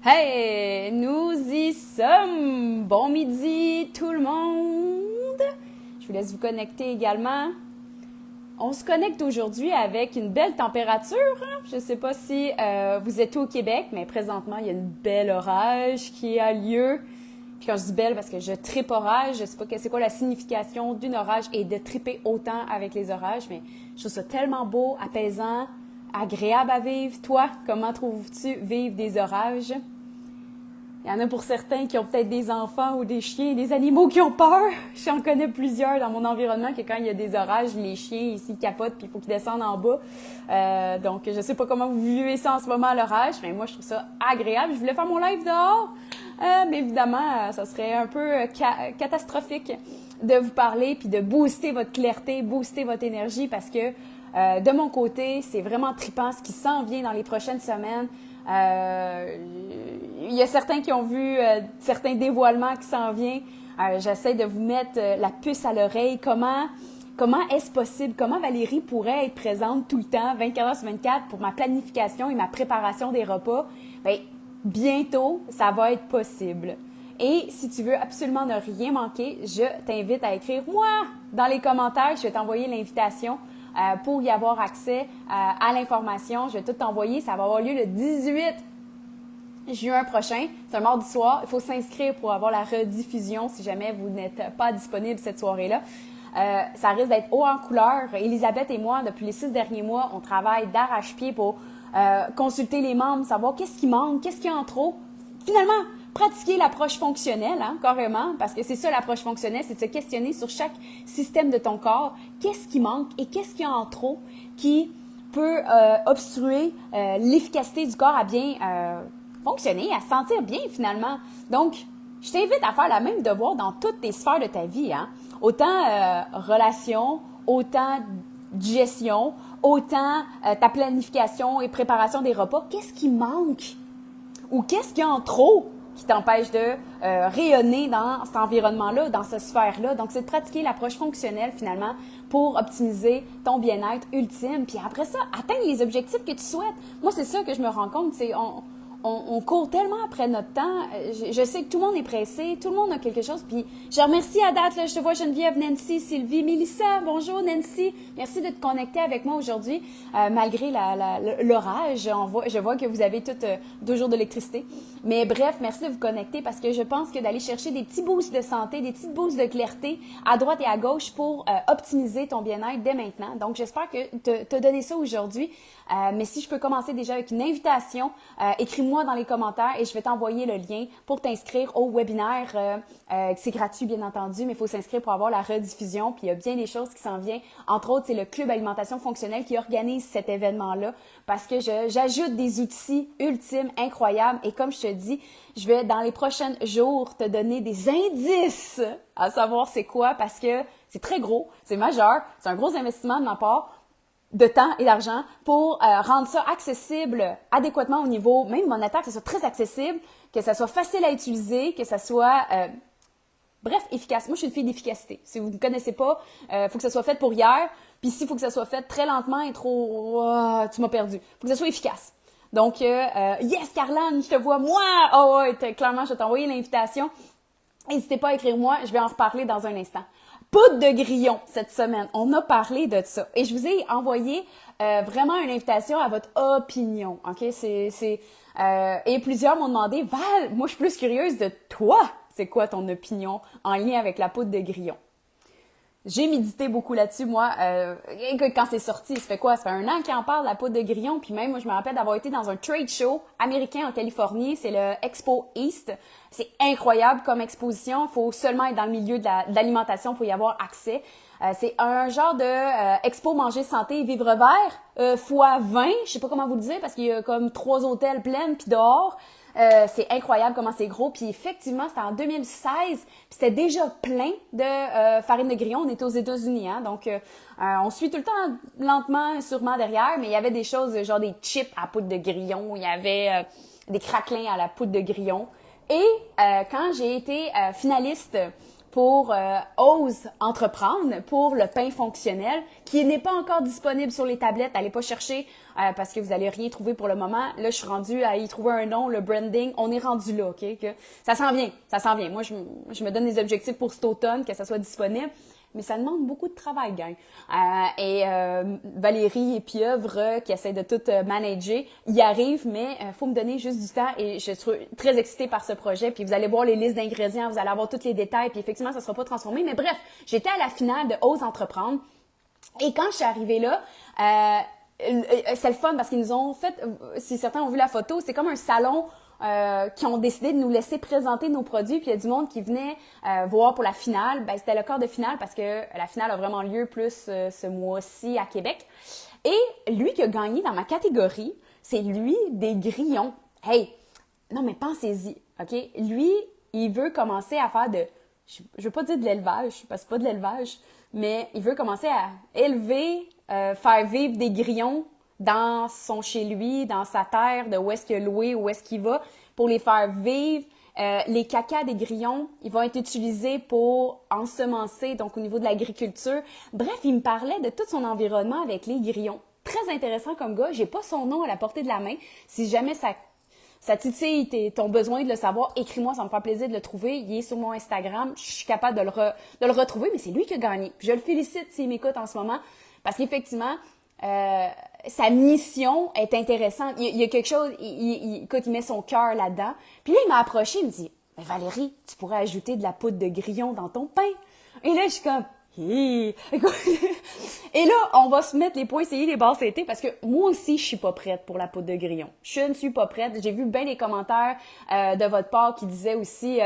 Hey, nous y sommes! Bon midi tout le monde! Je vous laisse vous connecter également. On se connecte aujourd'hui avec une belle température. Je ne sais pas si vous êtes au Québec, mais présentement, il y a une belle orage qui a lieu. Puis quand je dis belle, parce que je tripe orage, je ne sais pas c'est quoi la signification d'une orage et de triper autant avec les orages, mais je trouve ça tellement beau, apaisant, agréable à vivre. Toi, comment trouves-tu vivre des orages? Il y en a pour certains qui ont peut-être des enfants ou des chiens, des animaux qui ont peur. J'en connais plusieurs dans mon environnement que quand il y a des orages, les chiens ici capotent puis il faut qu'ils descendent en bas. Donc, je sais pas comment vous vivez ça en ce moment, l'orage, mais moi, je trouve ça agréable. Je voulais faire mon live dehors, mais évidemment, ça serait un peu catastrophique de vous parler puis de booster votre clarté, booster votre énergie parce que de mon côté, c'est vraiment trippant ce qui s'en vient dans les prochaines semaines. Il y a certains qui ont vu certains dévoilements qui s'en viennent. J'essaie de vous mettre la puce à l'oreille. Comment est-ce possible? Comment Valérie pourrait être présente tout le temps, 24 heures sur 24, pour ma planification et ma préparation des repas? Bien, bientôt, ça va être possible. Et si tu veux absolument ne rien manquer, je t'invite à écrire moi dans les commentaires. Je vais t'envoyer l'invitation pour y avoir accès à l'information. Je vais tout t'envoyer. Ça va avoir lieu le 18 juin prochain. C'est un mardi soir. Il faut s'inscrire pour avoir la rediffusion si jamais vous n'êtes pas disponible cette soirée-là. Ça risque d'être haut en couleur. Elisabeth et moi, depuis les 6 derniers mois, on travaille d'arrache-pied pour consulter les membres, savoir qu'est-ce qui manque, qu'est-ce qu'il y a en trop. Finalement, pratiquer l'approche fonctionnelle, carrément, parce que c'est ça l'approche fonctionnelle, c'est de se questionner sur chaque système de ton corps, qu'est-ce qui manque et qu'est-ce qu'il y a en trop qui peut obstruer l'efficacité du corps à bien fonctionner, à se sentir bien finalement. Donc, je t'invite à faire la même devoir dans toutes tes sphères de ta vie, autant relations, autant digestion, autant ta planification et préparation des repas. Qu'est-ce qui manque? Ou qu'est-ce qu'il y a en trop qui t'empêche de rayonner dans cet environnement-là, dans cette sphère-là? Donc, c'est de pratiquer l'approche fonctionnelle, finalement, pour optimiser ton bien-être ultime. Puis après ça, atteindre les objectifs que tu souhaites. Moi, c'est ça que je me rends compte, c'est on court tellement après notre temps. Je sais que tout le monde est pressé, tout le monde a quelque chose. Puis je remercie à date, là, je te vois Geneviève, Nancy, Sylvie, Mélissa. Bonjour Nancy. Merci de te connecter avec moi aujourd'hui, malgré l'orage. Je vois que vous avez toutes 2 jours d'électricité. Mais bref, merci de vous connecter parce que je pense que d'aller chercher des petits boosts de santé, des petites boosts de clarté à droite et à gauche pour optimiser ton bien-être dès maintenant. Donc, j'espère que te donner ça aujourd'hui. Mais si je peux commencer déjà avec une invitation, écris-moi dans les commentaires et je vais t'envoyer le lien pour t'inscrire au webinaire. C'est gratuit, bien entendu, mais il faut s'inscrire pour avoir la rediffusion. Puis il y a bien des choses qui s'en viennent. Entre autres, c'est le Club Alimentation Fonctionnelle qui organise cet événement-là parce que j'ajoute des outils ultimes, incroyables. Et comme je te dis, je vais, dans les prochains jours, te donner des indices à savoir c'est quoi parce que c'est très gros, c'est majeur, c'est un gros investissement de ma part de temps et d'argent pour rendre ça accessible adéquatement au niveau même monétaire, que ce soit très accessible, que ça soit facile à utiliser, que ça soit bref, efficace. Moi, je suis une fille d'efficacité. Si vous ne me connaissez pas, faut que ça soit fait pour hier, puis s'il faut que ça soit fait très lentement et trop tu m'as perdu. Faut que ça soit efficace. Donc yes Carlane, je te vois moi. Oh ouais, clairement, je vais t'envoyer l'invitation. N'hésitez pas à écrire moi, je vais en reparler dans un instant. Poudre de grillon cette semaine. On a parlé de ça. Et je vous ai envoyé vraiment une invitation à votre opinion. OK? Et plusieurs m'ont demandé, Val, moi je suis plus curieuse de toi. C'est quoi ton opinion en lien avec la poudre de grillon? J'ai médité beaucoup là-dessus, moi. Quand c'est sorti, ça fait quoi? Ça fait 1 an qu'il en parle, la poudre de grillon. Puis même, moi, je me rappelle d'avoir été dans un trade show américain en Californie. C'est le Expo East. C'est incroyable comme exposition. Il faut seulement être dans le milieu de l'alimentation pour y avoir accès. C'est un genre de expo manger santé et vivre vert fois 20. Je sais pas comment vous le dire parce qu'il y a comme 3 hôtels pleins puis dehors. C'est incroyable comment c'est gros. Puis effectivement, c'était en 2016. Puis c'était déjà plein de farine de grillon. On était aux États-Unis, donc on suit tout le temps lentement, sûrement derrière. Mais il y avait des choses genre des chips à poudre de grillon. Il y avait des craquelins à la poudre de grillon. Et quand j'ai été finaliste pour Ose entreprendre pour le pain fonctionnel qui n'est pas encore disponible sur les tablettes. Allez pas chercher parce que vous allez rien trouver pour le moment. Là, je suis rendue à y trouver un nom, le branding. On est rendu là, OK? Que ça s'en vient, ça s'en vient. Moi, je me donne des objectifs pour cet automne, que ça soit disponible. Mais ça demande beaucoup de travail, gang. Valérie et Pieuvre, qui essaient de tout manager, y arrivent, mais faut me donner juste du temps et je suis très excitée par ce projet. Puis vous allez voir les listes d'ingrédients, vous allez avoir tous les détails, puis effectivement, ça sera pas transformé. Mais bref, j'étais à la finale de Ose Entreprendre et quand je suis arrivée là, c'est le fun parce qu'ils nous ont fait, si certains ont vu la photo, c'est comme un salon qui ont décidé de nous laisser présenter nos produits. Puis il y a du monde qui venait voir pour la finale. Ben, c'était le quart de finale parce que la finale a vraiment lieu plus ce mois-ci à Québec. Et lui qui a gagné dans ma catégorie, c'est lui des grillons. Hey, non mais pensez-y, OK? Lui, il veut commencer à faire je veux pas dire de l'élevage, parce que c'est pas de l'élevage, mais il veut commencer à élever, faire vivre des grillons dans son chez lui, dans sa terre, de où est-ce qu'il a loué, où est-ce qu'il va, pour les faire vivre. Les cacas des grillons, ils vont être utilisés pour ensemencer, donc au niveau de l'agriculture. Bref, il me parlait de tout son environnement avec les grillons. Très intéressant comme gars. J'ai pas son nom à la portée de la main. Si jamais ça titille ton besoin de le savoir, écris-moi, ça me fait plaisir de le trouver. Il est sur mon Instagram. Je suis capable de le retrouver, mais c'est lui qui a gagné. Je le félicite s'il m'écoute en ce moment, parce qu'effectivement, sa mission est intéressante. Il y a quelque chose, écoute, il met son cœur là-dedans. Puis là, il m'a approché, il me dit, mais Valérie, tu pourrais ajouter de la poudre de grillon dans ton pain. Et là, je suis comme, écoute. Et là, on va se mettre les points essayer les barres CT parce que moi aussi, je suis pas prête pour la poudre de grillon. Je ne suis pas prête. J'ai vu bien les commentaires de votre part qui disaient aussi...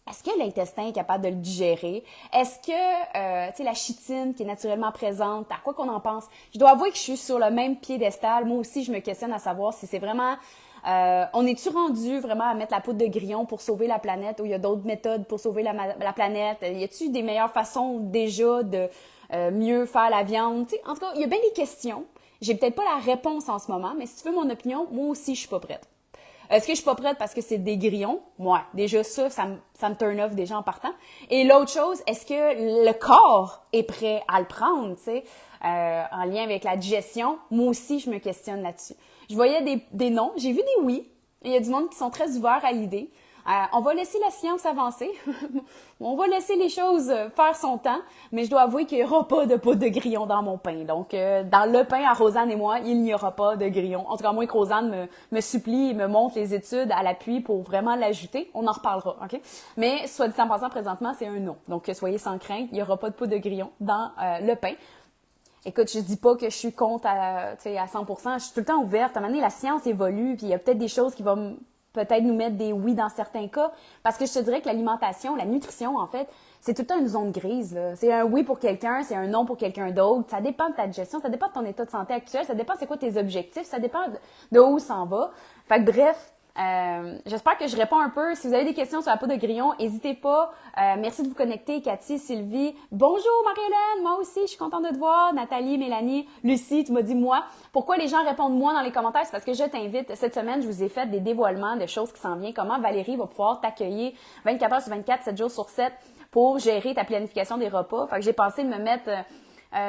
est-ce que l'intestin est capable de le digérer? Est-ce que, tu sais, la chitine qui est naturellement présente, à quoi qu'on en pense? Je dois avouer que je suis sur le même piédestal. Moi aussi, je me questionne à savoir si c'est vraiment... on est-tu rendu vraiment à mettre la poudre de grillon pour sauver la planète ou il y a d'autres méthodes pour sauver la planète? Y a-t-il des meilleures façons déjà de mieux faire la viande? T'sais, en tout cas, il y a bien des questions. J'ai peut-être pas la réponse en ce moment, mais si tu veux mon opinion, moi aussi, je suis pas prête. Est-ce que je suis pas prête parce que c'est des grillons? Moi, déjà ça me turn off déjà en partant. Et l'autre chose, est-ce que le corps est prêt à le prendre, tu sais, en lien avec la digestion? Moi aussi, je me questionne là-dessus. Je voyais des non, j'ai vu des oui. Il y a du monde qui sont très ouverts à l'idée. On va laisser la science avancer. On va laisser les choses faire son temps, mais je dois avouer qu'il n'y aura pas de poudre de grillon dans mon pain. Donc, dans le pain à Rosanne et moi, il n'y aura pas de grillon. En tout cas, à moins que Rosanne me supplie et me montre les études à l'appui pour vraiment l'ajouter. On en reparlera, OK? Mais, soit dit en passant, présentement, c'est un non. Donc, soyez sans crainte, il n'y aura pas de poudre de grillon dans le pain. Écoute, je dis pas que je suis contre à 100%. Je suis tout le temps ouverte. À un moment donné, la science évolue, puis il y a peut-être des choses qui vont peut-être nous mettre des oui dans certains cas. Parce que je te dirais que l'alimentation, la nutrition, en fait, c'est tout le temps une zone grise, là. C'est un oui pour quelqu'un, c'est un non pour quelqu'un d'autre. Ça dépend de ta digestion, ça dépend de ton état de santé actuel, ça dépend c'est quoi tes objectifs, ça dépend de où ça en va. Fait que bref, j'espère que je réponds un peu. Si vous avez des questions sur la poudre de grillon, n'hésitez pas. Merci de vous connecter, Cathy, Sylvie. Bonjour Marie-Hélène, moi aussi, je suis contente de te voir. Nathalie, Mélanie, Lucie, tu m'as dit moi. Pourquoi les gens répondent moi dans les commentaires? C'est parce que je t'invite. Cette semaine, je vous ai fait des dévoilements de choses qui s'en viennent. Comment Valérie va pouvoir t'accueillir 24 heures sur 24, 7 jours sur 7 pour gérer ta planification des repas. Fait que j'ai pensé de me mettre...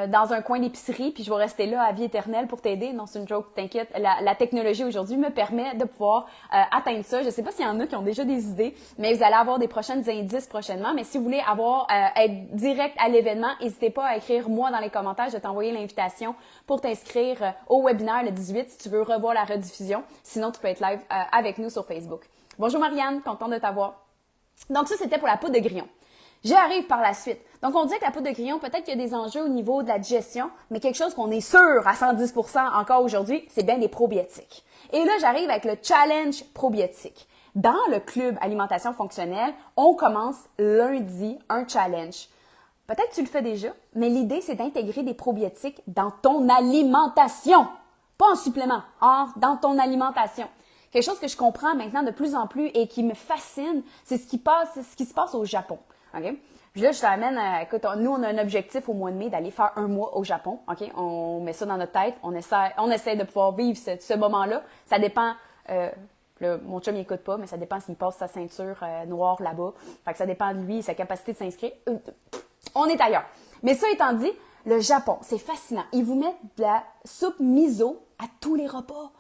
dans un coin d'épicerie, puis je vais rester là à vie éternelle pour t'aider. Non, c'est une joke, t'inquiète. La technologie aujourd'hui me permet de pouvoir atteindre ça. Je sais pas s'il y en a qui ont déjà des idées, mais vous allez avoir des prochains indices prochainement. Mais si vous voulez être direct à l'événement, n'hésitez pas à écrire moi dans les commentaires. Je vais t'envoyer l'invitation pour t'inscrire au webinaire le 18 si tu veux revoir la rediffusion. Sinon, tu peux être live avec nous sur Facebook. Bonjour Marianne, contente de t'avoir. Donc ça, c'était pour la poudre de grillon. J'arrive par la suite. Donc, on dit que la poudre de grillon, peut-être qu'il y a des enjeux au niveau de la digestion, mais quelque chose qu'on est sûr à 110% encore aujourd'hui, c'est bien les probiotiques. Et là, j'arrive avec le challenge probiotique. Dans le club alimentation fonctionnelle, on commence lundi un challenge. Peut-être que tu le fais déjà, mais l'idée, c'est d'intégrer des probiotiques dans ton alimentation. Pas en supplément, dans ton alimentation. Quelque chose que je comprends maintenant de plus en plus et qui me fascine, c'est ce qui se passe au Japon. OK? Puis là, je t'amène, écoute, nous, on a un objectif au mois de mai d'aller faire un mois au Japon. OK? On met ça dans notre tête. On essaie de pouvoir vivre ce moment-là. Ça dépend Puis là, mon chum, il écoute pas, mais ça dépend s'il passe sa ceinture noire là-bas. Fait que ça dépend de lui, sa capacité de s'inscrire. On est ailleurs. Mais ça étant dit, le Japon, c'est fascinant. Ils vous mettent de la soupe miso à tous les repas.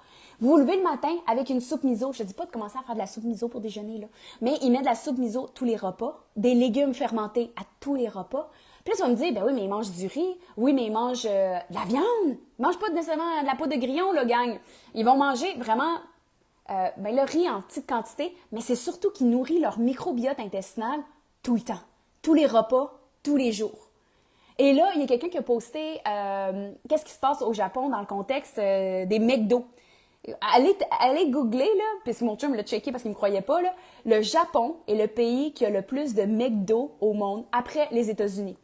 Vous vous levez le matin avec une soupe miso. Je te dis pas de commencer à faire de la soupe miso pour déjeuner, là. Mais ils mettent de la soupe miso tous les repas. Des légumes fermentés à tous les repas. Puis là, tu vas me dire, ben oui, mais ils mangent du riz. Oui, mais ils mangent de la viande. Ils mangent pas nécessairement de la peau de grillon, là, gang. Ils vont manger vraiment le riz en petite quantité, mais c'est surtout qu'ils nourrissent leur microbiote intestinal tout le temps. Tous les repas, tous les jours. Et là, il y a quelqu'un qui a posté qu'est-ce qui se passe au Japon dans le contexte des McDo. Allez googler, là, puisque mon chum l'a checké parce qu'il ne me croyait pas, là, le Japon est le pays qui a le plus de McDo au monde après les États-Unis.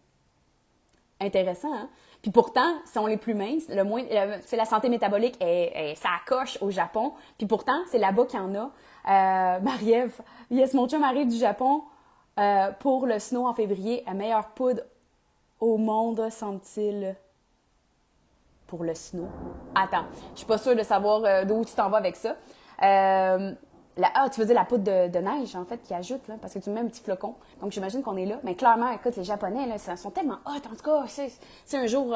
Intéressant, hein? Puis pourtant, sont les plus minces, c'est la santé métabolique, ça coche au Japon. Puis pourtant, c'est là-bas qu'il y en a. Marie-Ève, yes, mon chum arrive du Japon pour le snow en février. La meilleure poudre au monde, semble-t-il, pour le snow. Attends, je suis pas sûre de savoir d'où tu t'en vas avec ça. Tu veux dire la poudre de neige, en fait, qui ajoute, là, parce que tu mets un petit flocon. Donc, j'imagine qu'on est là. Mais clairement, écoute, les Japonais, là, ils sont tellement hot. En tout cas, si un jour, vous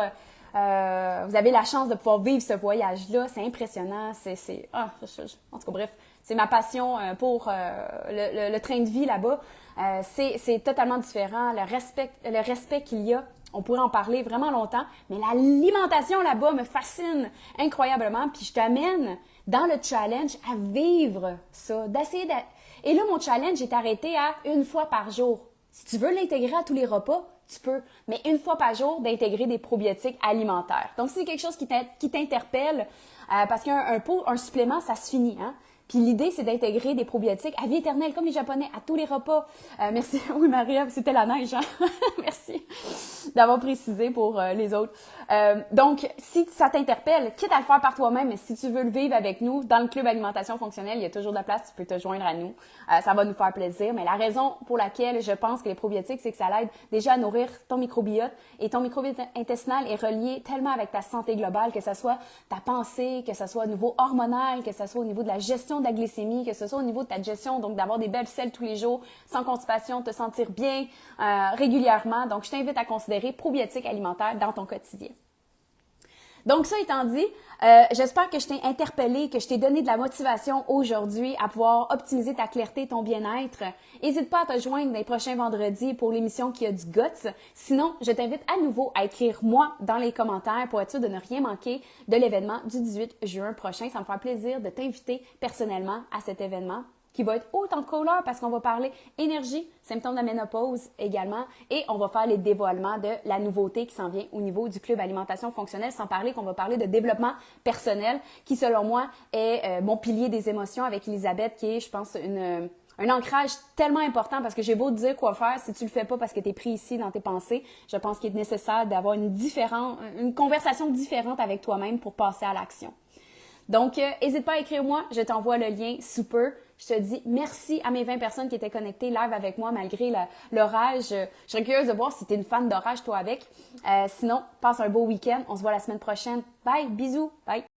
avez la chance de pouvoir vivre ce voyage-là, c'est impressionnant. En tout cas, bref, c'est ma passion pour le train de vie là-bas. C'est totalement différent. Le respect qu'il y a, on pourrait en parler vraiment longtemps, mais l'alimentation là-bas me fascine incroyablement. Puis je t'amène dans le challenge à vivre ça, Et là, mon challenge est arrêté à 1 fois par jour. Si tu veux l'intégrer à tous les repas, tu peux, mais 1 fois par jour, d'intégrer des probiotiques alimentaires. Donc, si c'est quelque chose qui t'interpelle, parce qu'un supplément, ça se finit, hein? Puis l'idée, c'est d'intégrer des probiotiques à vie éternelle, comme les Japonais, à tous les repas. Merci. Oui, Marie-Ève, c'était la neige, hein? Merci d'avoir précisé pour les autres. Donc, si ça t'interpelle, quitte à le faire par toi-même, mais si tu veux le vivre avec nous, dans le club alimentation fonctionnelle, il y a toujours de la place, tu peux te joindre à nous. Ça va nous faire plaisir. Mais la raison pour laquelle je pense que les probiotiques, c'est que ça l'aide déjà à nourrir ton microbiote. Et ton microbiote intestinal est relié tellement avec ta santé globale, que ce soit ta pensée, que ce soit au niveau hormonal, que ce soit au niveau de la gestion de la glycémie, que ce soit au niveau de ta gestion, donc d'avoir des belles selles tous les jours, sans constipation, te sentir bien régulièrement. Donc, je t'invite à considérer probiotiques alimentaires dans ton quotidien. Donc, ça étant dit, j'espère que je t'ai interpellé, que je t'ai donné de la motivation aujourd'hui à pouvoir optimiser ta clarté et ton bien-être. N'hésite pas à te joindre les prochains vendredis pour l'émission qui a du guts. Sinon, je t'invite à nouveau à écrire moi dans les commentaires pour être sûr de ne rien manquer de l'événement du 18 juin prochain. Ça me fera plaisir de t'inviter personnellement à cet événement qui va être haut en couleur parce qu'on va parler énergie, symptômes de la ménopause également, et on va faire les dévoilements de la nouveauté qui s'en vient au niveau du club alimentation fonctionnelle, sans parler qu'on va parler de développement personnel, qui selon moi est mon pilier des émotions avec Elisabeth, qui est, je pense, un ancrage tellement important parce que j'ai beau te dire quoi faire, si tu le fais pas parce que tu es pris ici dans tes pensées, je pense qu'il est nécessaire d'avoir une conversation différente avec toi-même pour passer à l'action. Donc, n'hésite pas à écrire moi, je t'envoie le lien super. Je te dis merci à mes 20 personnes qui étaient connectées live avec moi malgré l'orage. Je serais curieuse de voir si tu es une fan d'orage toi avec. Sinon, passe un beau week-end. On se voit la semaine prochaine. Bye, bisous, bye.